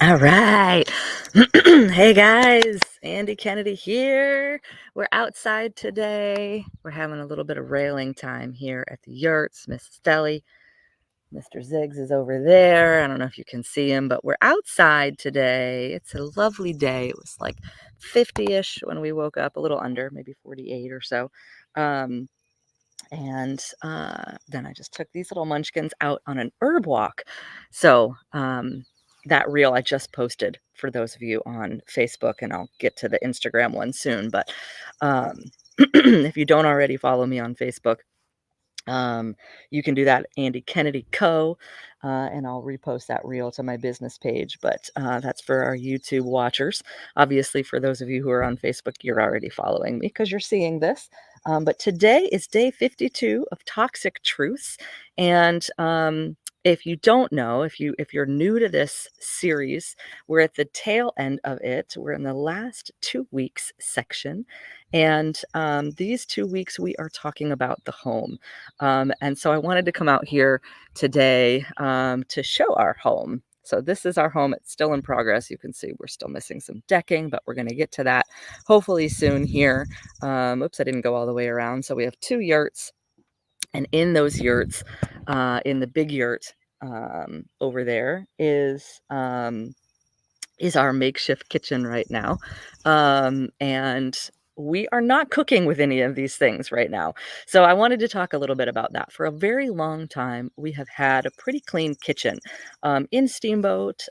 All right. Hey guys, Andy Kennedy here. We're outside today. We're having a little bit of railing time here at the yurts. Miss Stelly, Mr. Ziggs is over there. I don't know if you can see him, but we're outside today. It's a lovely day. It was like 50-ish when we woke up, a little under, maybe 48 or so. Um, and then I just took these little munchkins out on an herb walk. So that reel I just posted for those of you on Facebook, and I'll get to the Instagram one soon. But um, if you don't already follow me on Facebook, um, you can do that, Andy Kennedy Co. And I'll repost that reel to my business page. But that's for our YouTube watchers. Obviously, for those of you who are on Facebook, you're already following me because you're seeing this. But today is day 52 of Toxic Truths. And if you don't know, if you're new to this series, we're at the tail end of it. We're in the last 2 weeks section. And these 2 weeks, we are talking about the home. And so I wanted to come out here today to show our home. So this is our home. It's still in progress. You can see we're still missing some decking, but we're going to get to that hopefully soon here. Oops, I didn't go all the way around. So we have 2 yurts, and in those yurts, in the big yurt over there is our makeshift kitchen right now. And we are not cooking with any of these things right now. So I wanted to talk a little bit about that. For a very long time, we have had a pretty clean kitchen. In Steamboat,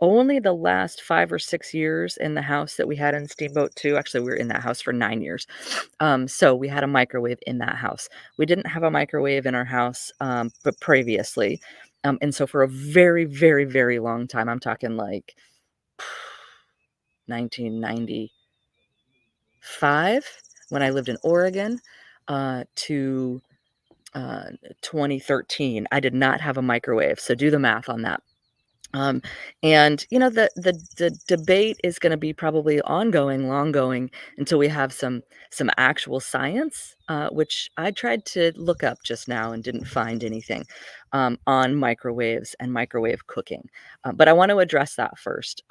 only the last 5 or 6 years in the house that we had in Steamboat 2, actually, we were in that house for 9 years. So we had a microwave in that house. We didn't have a microwave in our house, but previously. And so for a very, very, very long time, I'm talking like 1995 when I lived in Oregon to 2013, I did not have a microwave. So do the math on that. Um, and you know the debate is going to be probably ongoing, long going until we have some actual science, which I tried to look up just now and didn't find anything on microwaves and microwave cooking. But I want to address that first.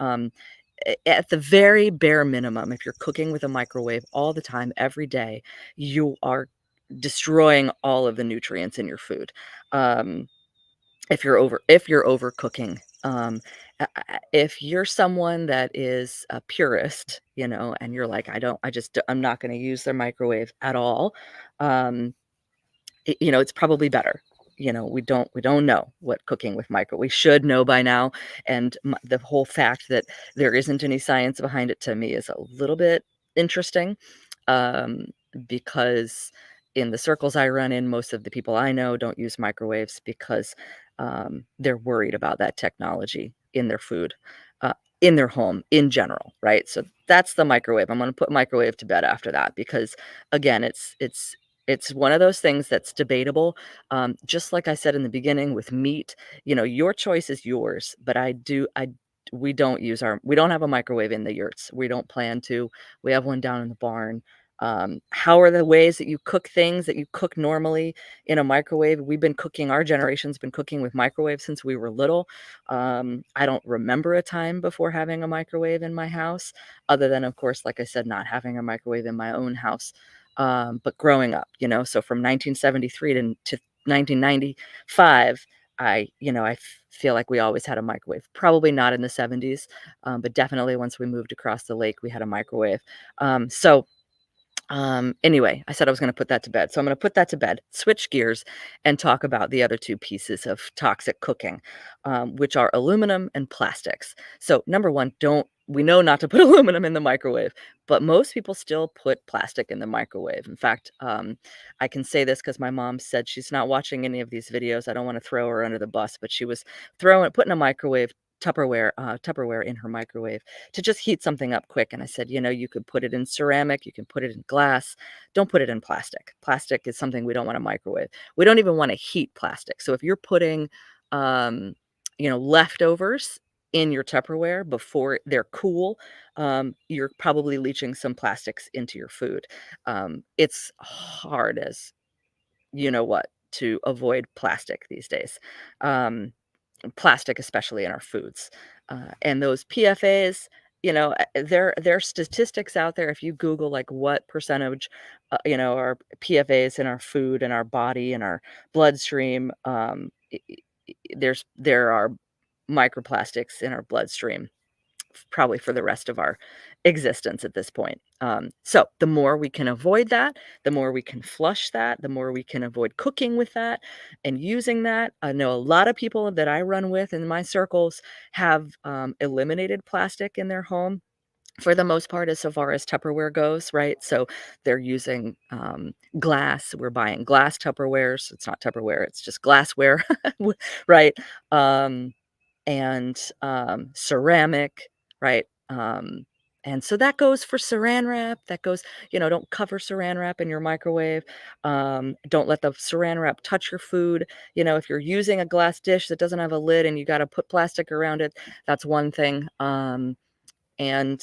At the very bare minimum, if you're cooking with a microwave all the time, every day, you are destroying all of the nutrients in your food. Um, if you're overcooking. If you're someone that is a purist, and you're like, I'm not going to use their microwave at all. Um, it's probably better. We don't know what cooking with micro. We should know by now, and the whole fact that there isn't any science behind it to me is a little bit interesting, um, because in the circles I run in, most of the people I know don't use microwaves because they're worried about that technology in their food, in their home in general, right? So that's the microwave. I'm going to put microwave to bed after that because, again, it's one of those things that's debatable. Just like I said in the beginning with meat, your choice is yours, but we don't have a microwave in the yurts. We don't plan to. We have one down in the barn. How are the ways that you cook things that you cook normally in a microwave? Our generation's been cooking with microwaves since we were little. I don't remember a time before having a microwave in my house, other than, of course, like I said, not having a microwave in my own house. But growing up, so from 1973 to 1995, I feel like we always had a microwave. Probably not in the 70s, but definitely once we moved across the lake, we had a microwave. Anyway, I said I was going to put that to bed. So I'm going to put that to bed, switch gears, and talk about the other 2 pieces of toxic cooking, which are aluminum and plastics. So number one, we know not to put aluminum in the microwave, but most people still put plastic in the microwave. In fact, I can say this because my mom said she's not watching any of these videos. I don't want to throw her under the bus, but she was putting a microwave Tupperware in her microwave to just heat something up quick. And I said, you could put it in ceramic, you can put it in glass. Don't put it in plastic. Plastic is something we don't want to microwave. We don't even want to heat plastic. So if you're putting, leftovers in your Tupperware before they're cool, you're probably leaching some plastics into your food. It's hard as you know what to avoid plastic these days. Um, plastic, especially in our foods. And those PFAs, there are statistics out there. If you Google like what percentage, are PFAs in our food, in our body, in our bloodstream, there are microplastics in our bloodstream probably for the rest of our existence at this point. So the more we can avoid that, the more we can flush that, the more we can avoid cooking with that and using that. I know a lot of people that I run with in my circles have eliminated plastic in their home for the most part, as so far as Tupperware goes, right? So they're using glass. We're buying glass Tupperwares. It's not Tupperware, it's just glassware, right? Um, and ceramic, right? And so that goes for saran wrap. That goes, don't cover saran wrap in your microwave. Don't let the saran wrap touch your food. If you're using a glass dish that doesn't have a lid and you got to put plastic around it, that's one thing. And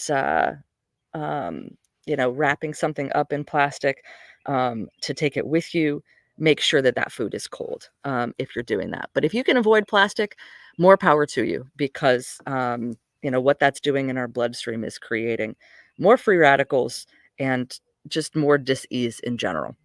um, Wrapping something up in plastic to take it with you, make sure that that food is cold if you're doing that. But if you can avoid plastic, more power to you because, what that's doing in our bloodstream is creating more free radicals and just more dis-ease in general.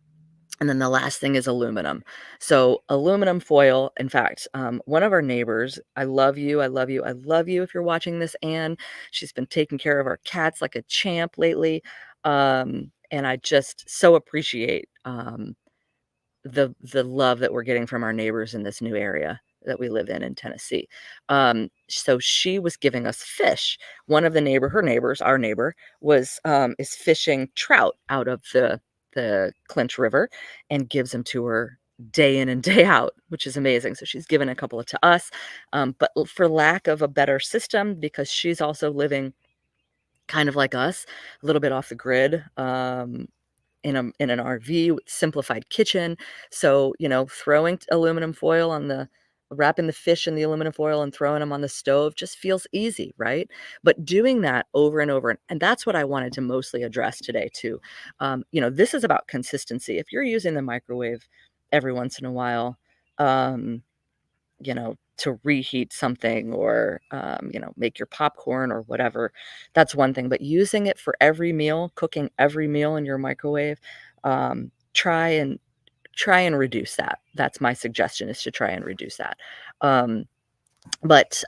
And then the last thing is aluminum. So aluminum foil, in fact, one of our neighbors, I love you, I love you, I love you if you're watching this, Anne. She's been taking care of our cats like a champ lately. And I just so appreciate the love that we're getting from our neighbors in this new area that we live in Tennessee. So she was giving us fish. One of her neighbors, our neighbor, was is fishing trout out of the Clinch River and gives them to her day in and day out, which is amazing. So she's given a couple to us, but for lack of a better system, because she's also living kind of like us, a little bit off the grid. In an RV with simplified kitchen. So, throwing aluminum foil on wrapping the fish in the aluminum foil and throwing them on the stove just feels easy, right? But doing that over and over, and that's what I wanted to mostly address today too. This is about consistency. If you're using the microwave every once in a while, to reheat something or, make your popcorn or whatever, that's one thing. But using it for every meal, cooking every meal in your microwave, um, try and try and reduce that. That's my suggestion is to try and reduce that. Um, but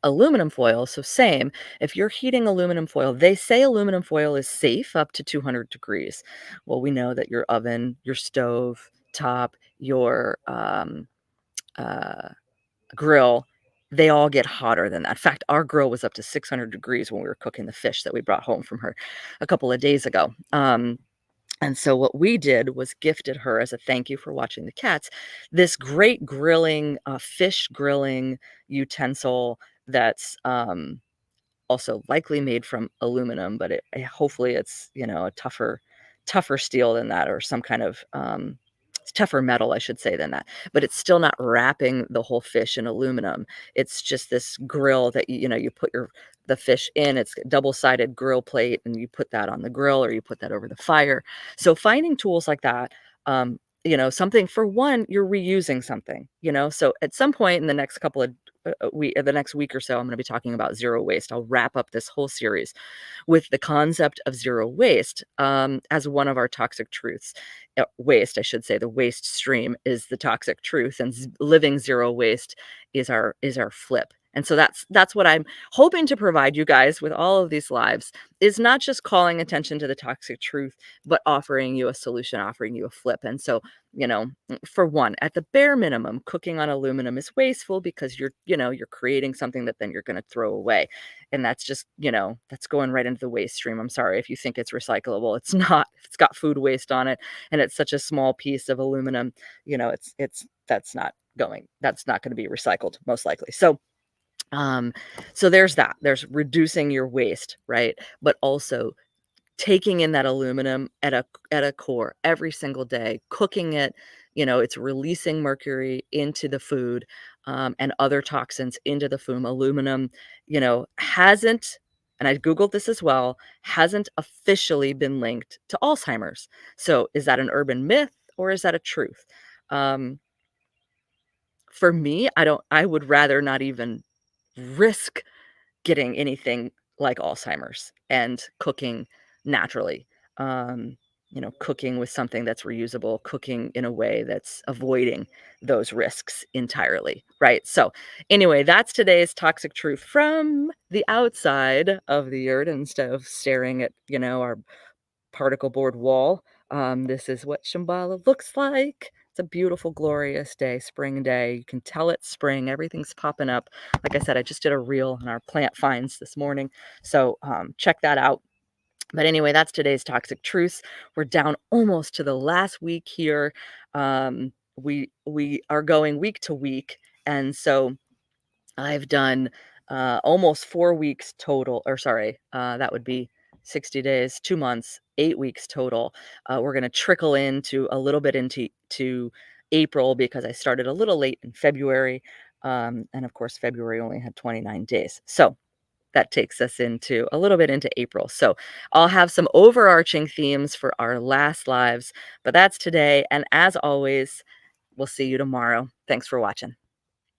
aluminum foil, so same. If you're heating aluminum foil, they say aluminum foil is safe up to 200 degrees. Well, we know that your oven, your stove top, your uh, grill, they all get hotter than that. In fact, our grill was up to 600 degrees when we were cooking the fish that we brought home from her a couple of days ago. And so what we did was gifted her as a thank you for watching the cats, this great fish grilling utensil that's also likely made from aluminum, but hopefully it's, a tougher steel than that or some kind of tougher metal, I should say, than that. But it's still not wrapping the whole fish in aluminum. It's just this grill that you put the fish in. It's a double-sided grill plate, and you put that on the grill or you put that over the fire. So finding tools like that, something for one, you're reusing something, So at some point in the next couple of the next week or so, I'm going to be talking about zero waste. I'll wrap up this whole series with the concept of zero waste as one of our toxic truths. Waste, I should say, the waste stream is the toxic truth, and living zero waste is our flip. And so that's what I'm hoping to provide you guys with all of these lives is not just calling attention to the toxic truth, but offering you a solution, offering you a flip. And so, for one, at the bare minimum, cooking on aluminum is wasteful because you're creating something that then you're going to throw away. And that's just, that's going right into the waste stream. I'm sorry if you think it's recyclable. It's not. It's got food waste on it and it's such a small piece of aluminum, it's that's not going to be recycled most likely. Um, so there's that. There's reducing your waste, right? But also taking in that aluminum at a core every single day, cooking it, it's releasing mercury into the food, and other toxins into the food. Aluminum, hasn't, and I Googled this as well, hasn't officially been linked to Alzheimer's. So is that an urban myth or is that a truth? Um, For me, I would rather not even risk getting anything like Alzheimer's and cooking naturally. Um, cooking with something that's reusable, cooking in a way that's avoiding those risks entirely, right? So, anyway, that's today's toxic truth from the outside of the yurt instead of staring at, our particle board wall. This is what Shambhala looks like. It's a beautiful, glorious day, spring day. You can tell it's spring. Everything's popping up. Like I said, I just did a reel on our plant finds this morning. So check that out. But anyway, that's today's toxic truths. We're down almost to the last week here. We are going week to week. And so I've done almost 4 weeks total, or sorry, that would be 60 days, 2 months, 8 weeks total. We're going to trickle into a little bit into April because I started a little late in February. And of course, February only had 29 days. So that takes us into a little bit into April. So I'll have some overarching themes for our last lives, but that's today. And as always, we'll see you tomorrow. Thanks for watching.